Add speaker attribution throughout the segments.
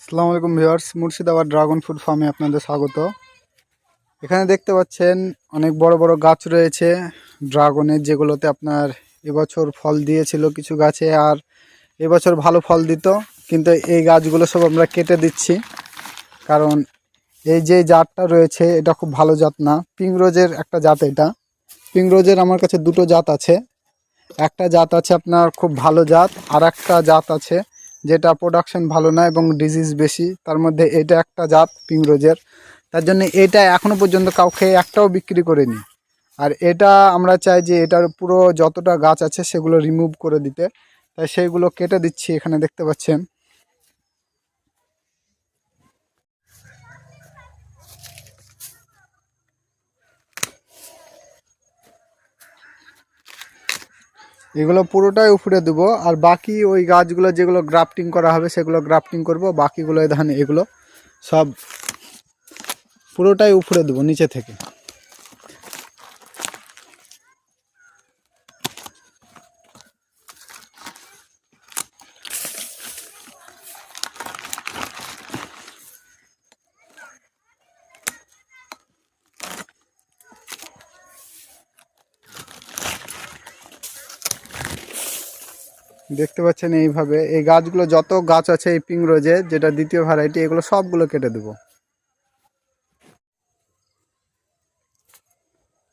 Speaker 1: আসসালামু আলাইকুম viewers, Murshidabad dragon fruit ফার্মে আপনাদের স্বাগত। এখানে দেখতে পাচ্ছেন অনেক বড় বড় গাছ রয়েছে ড্রাগনের, যেগুলোতে আপনার এবছর ফল দিয়েছিল কিছু গাছে, আর এবছর ভালো ফল দিত। কিন্তু এই গাছগুলো সব আমরা কেটে দিচ্ছি, কারণ এই যে জাতটা রয়েছে এটা খুব ভালো জাত না। পিংরোজের একটা জাত এটা। পিংরোজের আমার কাছে দুটো জাত আছে। একটা জাত আছে আপনার খুব ভালো জাত, আর একটা জাত আছে যেটা প্রোডাকশন ভালো না এবং ডিজিজ বেশি। তার মধ্যে এটা একটা জাত পিংরোজের, তার জন্য এটা এখনও পর্যন্ত কাউকে একটাও বিক্রি করিনি। আর এটা আমরা চাই যে এটার পুরো যতটা গাছ আছে সেগুলো রিমুভ করে দিতে, তাই সেইগুলো কেটে দিচ্ছি। এখানে দেখতে পাচ্ছেন এগুলো পুরোটাই উপড়ে দেবো, আর বাকি ওই গাছগুলো যেগুলো গ্রাফটিং করা হবে সেগুলো গ্রাফটিং করব। বাকিগুলো ধান এগুলো সব পুরোটাই উপড়ে দেবো নিচে থেকে। দেখতে পাচ্ছেন এইভাবে এই গাছগুলো যত গাছ আছে এই পিংরোজে যেটা দ্বিতীয় ভ্যারাইটি, এগুলো সবগুলো কেটে দেবো।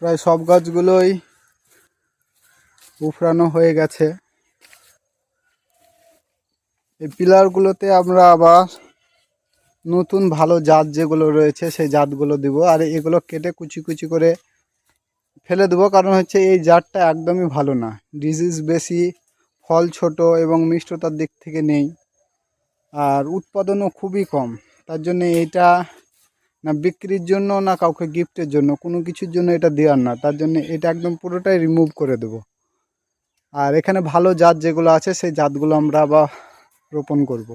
Speaker 1: প্রায় সব গাছগুলোই উফরানো হয়ে গেছে। এই পিলারগুলোতে আমরা আবার নতুন ভালো জাত যেগুলো রয়েছে সেই জাতগুলো দিব, আর এগুলো কেটে কুচি কুচি করে ফেলে দেবো। কারণ হচ্ছে এই জাতটা একদমই ভালো না, ডিজিজ বেশি, ফল ছোট এবং মিষ্টতার দিক থেকে নেই, আর উৎপাদনও খুবই কম। তার জন্য এইটা না বিক্রির জন্য না কাউকে গিফটের জন্য, কোনো কিছুর জন্য এটা দেওয়ার না। তার জন্য এটা একদম পুরোটাই রিমুভ করে দেব। আর এখানে ভালো জাত যেগুলো আছে সেই জাতগুলো আমরা আবার রোপণ করব।